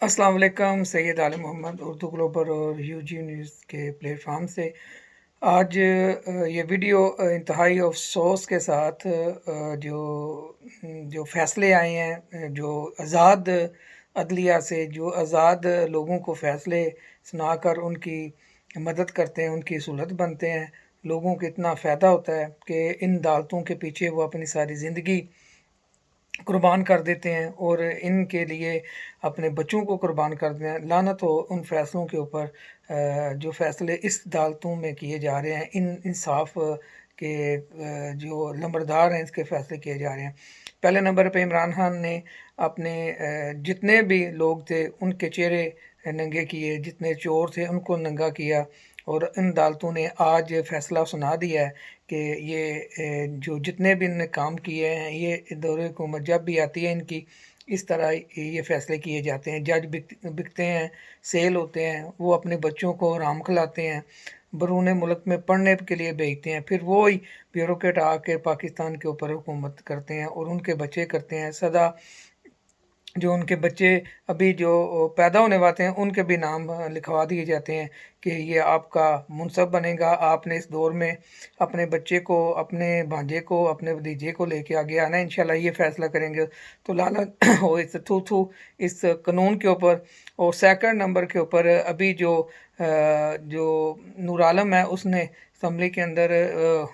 अस्सलाम वालेकुम। सैयद आलम मोहम्मद उर्दू ग्लोबल और यूजी न्यूज़ के प्लेटफार्म से आज ये वीडियो इंतहाई अफसोस के साथ जो जो फ़ैसले आए हैं, जो आज़ाद अदलिया से जो आज़ाद लोगों को फ़ैसले सुनाकर उनकी मदद करते हैं, उनकी सहूलत बनते हैं, लोगों को इतना फ़ायदा होता है कि इन अदालतों के पीछे वो अपनी सारी ज़िंदगी कुर्बान कर देते हैं और इनके लिए अपने बच्चों को कुर्बान कर देते हैं। लानत हो उन फ़ैसलों के ऊपर जो फ़ैसले इस अदालतों में किए जा रहे हैं, इन इंसाफ के जो लंबरदार हैं, इसके फ़ैसले किए जा रहे हैं। पहले नंबर पे इमरान खान ने अपने जितने भी लोग थे उनके चेहरे नंगे किए, जितने चोर थे उनको नंगा किया और इन अदालतों ने आज फ़ैसला सुना दिया है कि ये जो जितने भी इन्होंने काम किए हैं, ये दौरे हुकूमत जब भी आती है इनकी इस तरह ये फ़ैसले किए जाते हैं। जज बिकते हैं, सेल होते हैं, वो अपने बच्चों को हराम खिलाते हैं, बैरून मुल्क में पढ़ने के लिए भेजते हैं, फिर वो ही ब्यूरोक्रेट आके पाकिस्तान के ऊपर हुकूमत करते हैं और उनके बच्चे करते हैं सदा। जो उनके बच्चे अभी जो पैदा होने वाले हैं उनके भी नाम लिखवा दिए जाते हैं कि ये आपका मुंसब बनेगा, आपने इस दौर में अपने बच्चे को, अपने भांजे को, अपने भतीजे को लेके आगे आना है, इंशाल्लाह ये फ़ैसला करेंगे। तो लानत हो इस थू इस कानून के ऊपर। और सेकंड नंबर के ऊपर अभी जो नूर आलम है उसने असम्बली के अंदर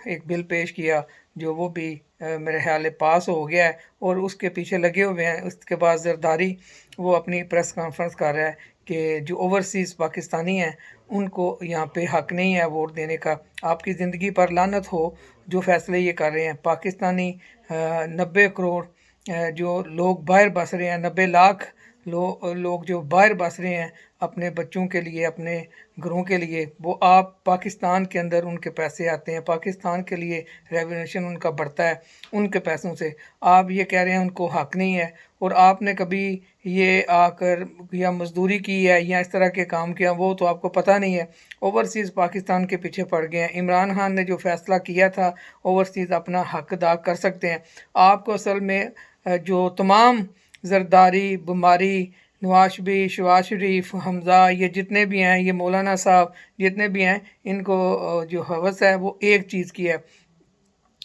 एक बिल पेश किया, जो वो भी मेरे ख्याल पास हो गया है और उसके पीछे लगे हुए हैं। उसके बाद जरदारी वो अपनी प्रेस कॉन्फ्रेंस कर रहा है कि जो ओवरसीज़ पाकिस्तानी हैं उनको यहाँ पे हक नहीं है वोट देने का। आपकी ज़िंदगी पर लानत हो जो फ़ैसले ये कर रहे हैं। पाकिस्तानी 90 करोड़ जो लोग बाहर बस रहे हैं, 90 लाख लोग जो बाहर बस रहे हैं अपने बच्चों के लिए, अपने घरों के लिए, वो आप पाकिस्तान के अंदर उनके पैसे आते हैं, पाकिस्तान के लिए रेवोल्यूशन उनका बढ़ता है उनके पैसों से। आप ये कह रहे हैं उनको हक नहीं है। और आपने कभी ये आकर या मजदूरी की है या इस तरह के काम किया वो तो आपको पता नहीं है। ओवरसीज़ पाकिस्तान के पीछे पड़ गए हैं। इमरान खान ने जो फ़ैसला किया था ओवरसीज़ अपना हक अदा कर सकते हैं। आपको असल में जो तमाम जरदारी, बुमारी, नवाज शरीफ, शहबाज शरीफ, हमज़ा, ये जितने भी हैं, ये मौलाना साहब जितने भी हैं, इनको जो हवस है वो एक चीज़ की है,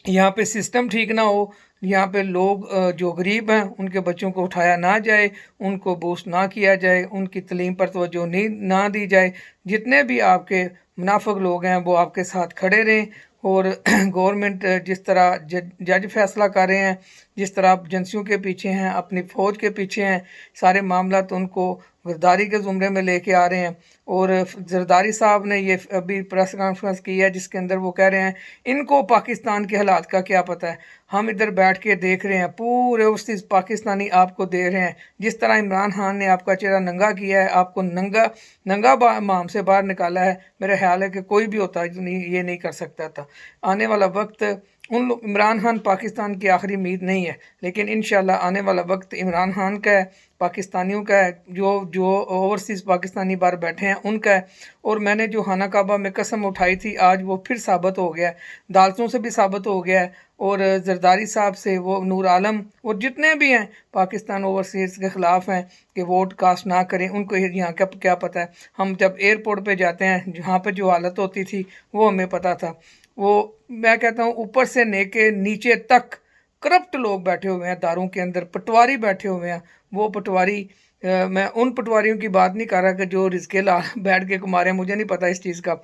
यहाँ पे सिस्टम ठीक ना हो, यहाँ पे लोग जो गरीब हैं उनके बच्चों को उठाया ना जाए, उनको बूस्ट ना किया जाए, उनकी तालीम पर तवज्जो नहीं ना दी जाए। जितने भी आपके मुनाफिक लोग हैं वो आपके साथ खड़े रहें। और गवर्नमेंट जिस तरह जज फैसला कर रहे हैं, जिस तरह आप एजेंसियों के पीछे हैं, अपनी फ़ौज के पीछे हैं, सारे मामला तो उनको गिरफ्तारी के ज़ुमरे में लेके आ रहे हैं। और जरदारी साहब ने ये अभी प्रेस कॉन्फ्रेंस की है जिसके अंदर वो कह रहे हैं इनको पाकिस्तान के हालात का क्या पता है, हम इधर बैठ के देख रहे हैं, पूरे उस पाकिस्तानी आपको दे रहे हैं। जिस तरह इमरान खान ने आपका चेहरा नंगा किया है, आपको नंगा माम से बाहर निकाला है, मेरा ख्याल है कि कोई भी होता नहीं ये नहीं कर सकता था। आने वाला वक्त इमरान खान पाकिस्तान की आखिरी उम्मीद नहीं है, लेकिन इंशाल्लाह आने वाला वक्त इमरान खान का है, पाकिस्तानियों का है, जो ओवरसीज़ पाकिस्तानी बाहर बैठे हैं उनका है। और मैंने जो खाना काबा में कसम उठाई थी आज वो फिर साबित हो गया है, अदालतों से भी साबित हो गया है। और जरदारी साहब से वो नूर आलम और जितने भी हैं पाकिस्तान ओवरसीज़ के ख़िलाफ़ हैं कि वोट कास्ट ना करें, उनको यहाँ का क्या पता है। हम जब एयरपोर्ट पे जाते हैं जहाँ पे जो हालत होती थी वो हमें पता था। वो मैं कहता हूँ ऊपर से लेके नीचे तक करप्ट लोग बैठे हुए हैं, दारों के अंदर पटवारी बैठे हुए हैं। वो पटवारी मैं उन पटवारियों की बात नहीं कर रहा कि जो रिस्के ला बैठ के कमा रहे हैं, मुझे नहीं पता इस चीज़ का,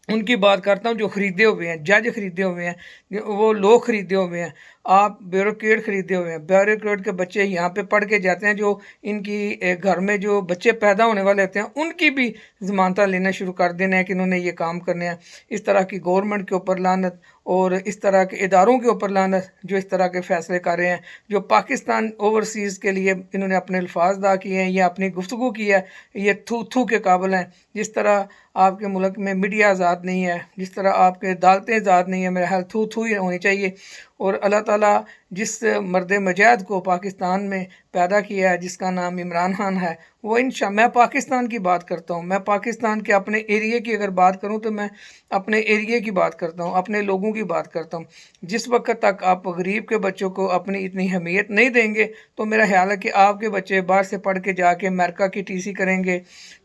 उनकी बात करता हूँ जो ख़रीदे हुए हैं, जज ख़रीदे हुए हैं, वो लोग ख़रीदे हुए हैं, आप ब्यूरोक्रेट ख़रीदे हुए हैं। ब्यूरोक्रेट के बच्चे यहाँ पे पढ़ के जाते हैं, जो इनकी घर में जो बच्चे पैदा होने वाले होते हैं उनकी भी ज़मानत लेना शुरू कर देना है कि इन्होंने ये काम करने हैं। इस तरह की गवर्नमेंट के ऊपर लानत और इस तरह के इदारों के ऊपर लानत जो इस तरह के फ़ैसले कर रहे हैं, जो पाकिस्तान ओवरसीज़ के लिए इन्होंने अपने अल्फाज अदा किए हैं या अपनी गुफ्तगू की है, ये थू के काबिल हैं। जिस तरह आपके मुल्क में मीडिया आज़ाद नहीं है, जिस तरह आपके अदालतें आज़ाद नहीं है, मेरा ख्याल थू ही होनी चाहिए। और अल्लाह ताला جس مرد مجاہد کو پاکستان میں پیدا کیا ہے جس کا نام عمران خان ہے، وہ میں پاکستان کی بات کرتا ہوں، میں پاکستان کے اپنے ایریے کی اگر بات کروں تو میں اپنے ایریے کی بات کرتا ہوں، اپنے لوگوں کی بات کرتا ہوں۔ جس وقت تک آپ غریب کے بچوں کو اپنی اتنی اہمیت نہیں دیں گے تو میرا خیال ہے کہ آپ کے بچے باہر سے پڑھ کے جا کے امریکہ کی ٹی سی کریں گے،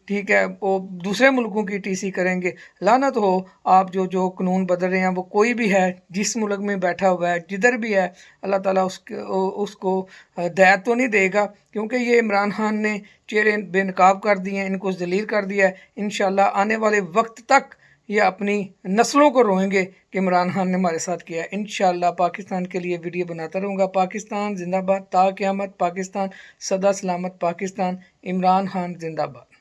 ٹھیک ہے، وہ دوسرے ملکوں کی ٹی سی کریں گے۔ لعنت ہو آپ جو قانون بدل رہے ہیں، وہ کوئی بھی ہے جس ملک میں بیٹھا ہوا ہے، جدھر بھی ہے، اللہ تعالیٰ اس کو ہدایت تو نہیں دے گا، کیونکہ یہ عمران خان نے چہرے بے نقاب کر دیے ہیں، ان کو ذلیل کر دیا ہے۔ انشاءاللہ آنے والے وقت تک یہ اپنی نسلوں کو روئیں گے کہ عمران خان نے ہمارے ساتھ کیا ہے۔ انشاءاللہ پاکستان کے لیے ویڈیو بناتا رہوں گا۔ پاکستان زندہ باد، تا قیامت پاکستان، سدا سلامت پاکستان، عمران خان زندہ باد۔